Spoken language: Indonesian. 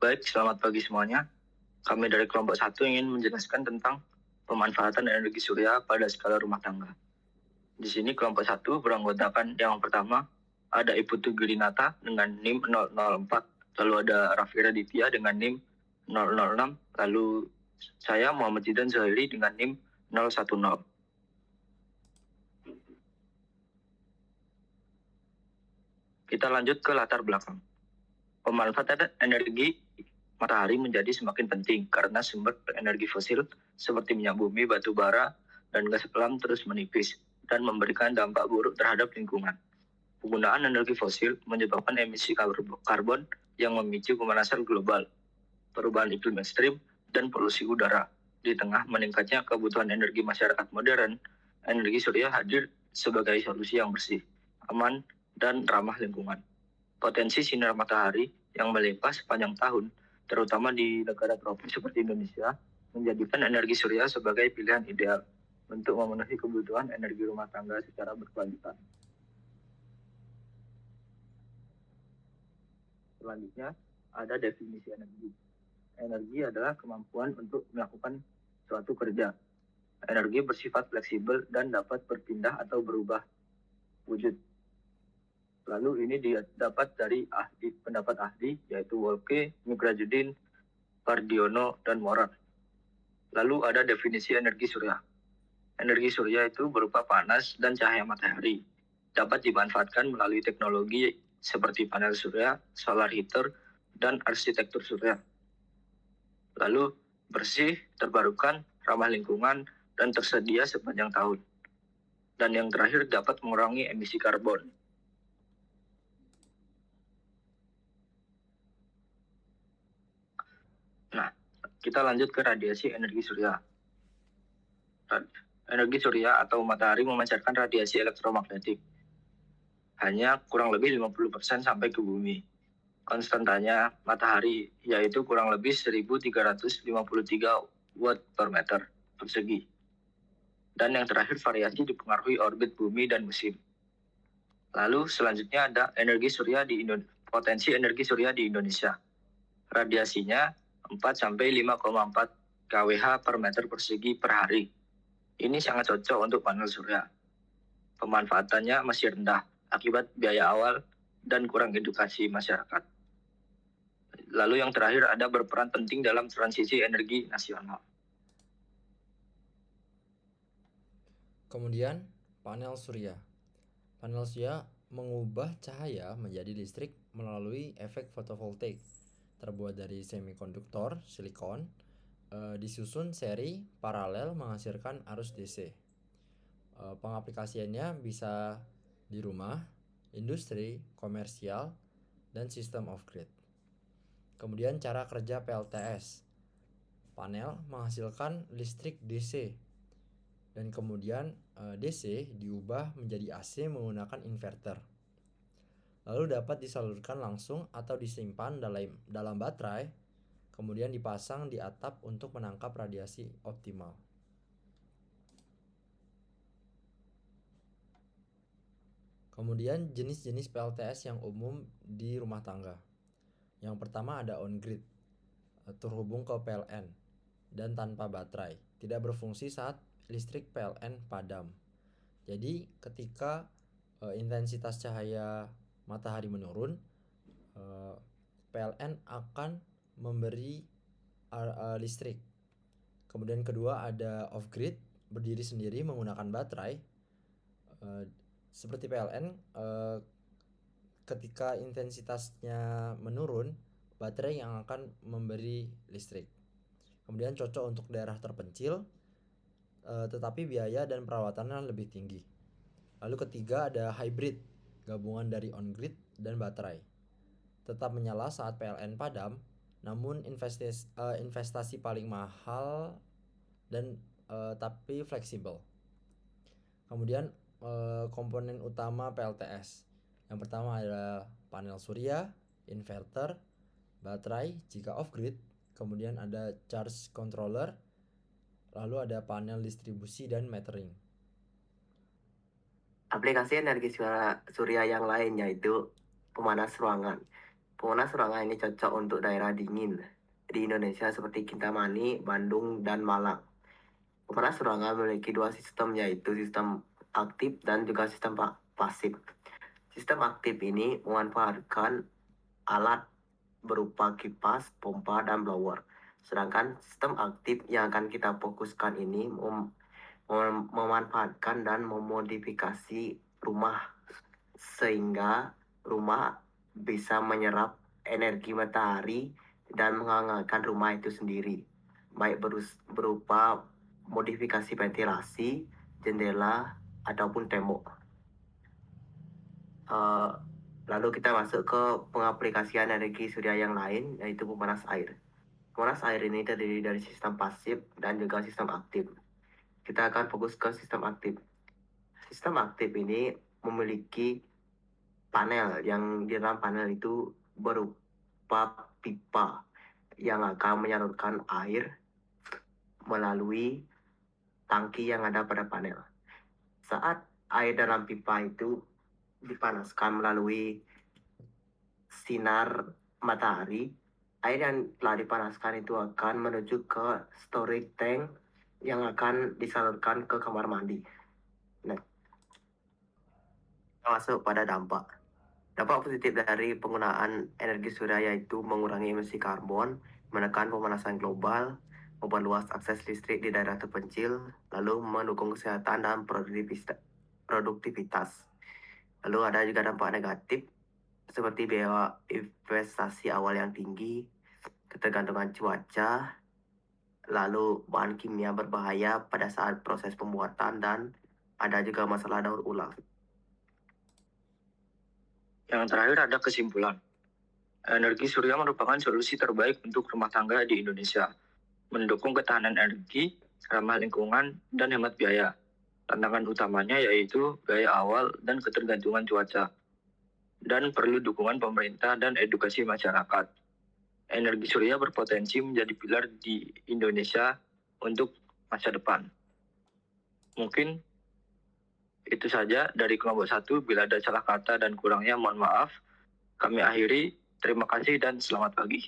Baik, selamat pagi semuanya. Kami dari kelompok 1 ingin menjelaskan tentang pemanfaatan energi surya pada skala rumah tangga. Di sini kelompok 1 beranggotakan yang pertama ada Ibu Tugirinata dengan NIM 004, lalu ada Raffi Raditya dengan NIM 006, lalu saya Muhammad Zidan Zuhairi dengan NIM 010. Kita lanjut ke latar belakang. Pemanfaatan energi matahari menjadi semakin penting karena sumber energi fosil seperti minyak bumi, batu bara, dan gas alam terus menipis dan memberikan dampak buruk terhadap lingkungan. Penggunaan energi fosil menyebabkan emisi karbon yang memicu pemanasan global, perubahan iklim ekstrim, dan polusi udara. Di tengah meningkatnya kebutuhan energi masyarakat modern, energi surya hadir sebagai solusi yang bersih, aman, dan ramah lingkungan. Potensi sinar matahari yang melimpah sepanjang tahun, terutama di negara tropis seperti Indonesia, menjadikan energi surya sebagai pilihan ideal untuk memenuhi kebutuhan energi rumah tangga secara berkelanjutan. Selanjutnya, ada definisi energi. Energi adalah kemampuan untuk melakukan suatu kerja. Energi bersifat fleksibel dan dapat berpindah atau berubah wujud. Lalu ini didapat dari pendapat ahli yaitu Wolke, Mikrajudin, Pardiono, dan Morat. Lalu ada definisi energi surya. Energi surya itu berupa panas dan cahaya matahari. Dapat dimanfaatkan melalui teknologi seperti panel surya, solar heater, dan arsitektur surya. Lalu bersih, terbarukan, ramah lingkungan, dan tersedia sepanjang tahun. Dan yang terakhir dapat mengurangi emisi karbon. Nah, kita lanjut ke radiasi energi surya. Energi surya atau matahari memancarkan radiasi elektromagnetik. Hanya kurang lebih 50% sampai ke bumi. Konstantanya matahari yaitu kurang lebih 1353 watt per meter persegi. Dan yang terakhir variasi dipengaruhi orbit bumi dan musim. Lalu selanjutnya ada potensi energi surya di Indonesia. Radiasinya 4 sampai 5,4 kWh per meter persegi per hari. Ini sangat cocok untuk panel surya. Pemanfaatannya masih rendah akibat biaya awal dan kurang edukasi masyarakat. Lalu yang terakhir ada berperan penting dalam transisi energi nasional. Kemudian panel surya. Panel surya mengubah cahaya menjadi listrik melalui efek fotovoltaik. Terbuat dari semikonduktor silikon, disusun seri paralel menghasilkan arus DC. Pengaplikasiannya bisa di rumah, industri, komersial, dan sistem off-grid. Kemudian cara kerja PLTS. Panel menghasilkan listrik DC dan kemudian DC diubah menjadi AC menggunakan inverter. Lalu dapat disalurkan langsung atau disimpan dalam baterai, kemudian dipasang di atap untuk menangkap radiasi optimal. Kemudian jenis-jenis PLTS yang umum di rumah tangga. Yang pertama ada on-grid, terhubung ke PLN dan tanpa baterai, tidak berfungsi saat listrik PLN padam. Jadi ketika intensitas cahaya matahari menurun, PLN akan memberi listrik. Kemudian kedua ada off-grid, berdiri sendiri menggunakan baterai. Seperti PLN, ketika intensitasnya menurun, baterai yang akan memberi listrik. Kemudian cocok untuk daerah terpencil, tetapi biaya dan perawatannya lebih tinggi. Lalu ketiga ada hybrid, gabungan dari on-grid dan baterai. Tetap menyala saat PLN padam, namun investasi paling mahal dan tapi fleksibel. Kemudian komponen utama PLTS. Yang pertama ada panel surya, inverter, baterai jika off-grid, kemudian ada charge controller, lalu ada panel distribusi dan metering. Aplikasi energi surya yang lain yaitu pemanas ruangan. Penggunaan serangga ini cocok untuk daerah dingin di Indonesia seperti Kintamani, Bandung, dan Malang. Penggunaan serangga memiliki dua sistem, yaitu sistem aktif dan juga sistem pasif. Sistem aktif ini memanfaatkan alat berupa kipas, pompa, dan blower. Sedangkan sistem aktif yang akan kita fokuskan ini memanfaatkan dan memodifikasi rumah sehingga rumah bisa menyerap energi matahari dan menghangatkan rumah itu sendiri, baik berupa modifikasi ventilasi, jendela, ataupun tembok. Lalu kita masuk ke pengaplikasian energi surya yang lain, yaitu pemanas air. Pemanas air ini terdiri dari sistem pasif dan juga sistem aktif. Kita akan fokus ke sistem aktif. Sistem aktif ini memiliki panel, yang di dalam panel itu berupa pipa yang akan menyalurkan air melalui tangki yang ada pada panel. Saat air dalam pipa itu dipanaskan melalui sinar matahari, air yang telah dipanaskan itu akan menuju ke storage tank yang akan disalurkan ke kamar mandi. Nah, kita masuk pada dampak. Dampak positif dari penggunaan energi surya yaitu mengurangi emisi karbon, menekan pemanasan global, memperluas akses listrik di daerah terpencil, lalu mendukung kesehatan dan produktivitas. Lalu ada juga dampak negatif seperti biaya investasi awal yang tinggi, ketergantungan cuaca, lalu bahan kimia berbahaya pada saat proses pembuatan, dan ada juga masalah daur ulang. Yang terakhir ada kesimpulan. Energi surya merupakan solusi terbaik untuk rumah tangga di Indonesia, mendukung ketahanan energi, ramah lingkungan, dan hemat biaya. Tantangan utamanya yaitu biaya awal dan ketergantungan cuaca, dan perlu dukungan pemerintah dan edukasi masyarakat. Energi surya berpotensi menjadi pilar di Indonesia untuk masa depan. Mungkin itu saja dari kelompok 1. Bila ada salah kata dan kurangnya mohon maaf. Kami akhiri. Terima kasih dan selamat pagi.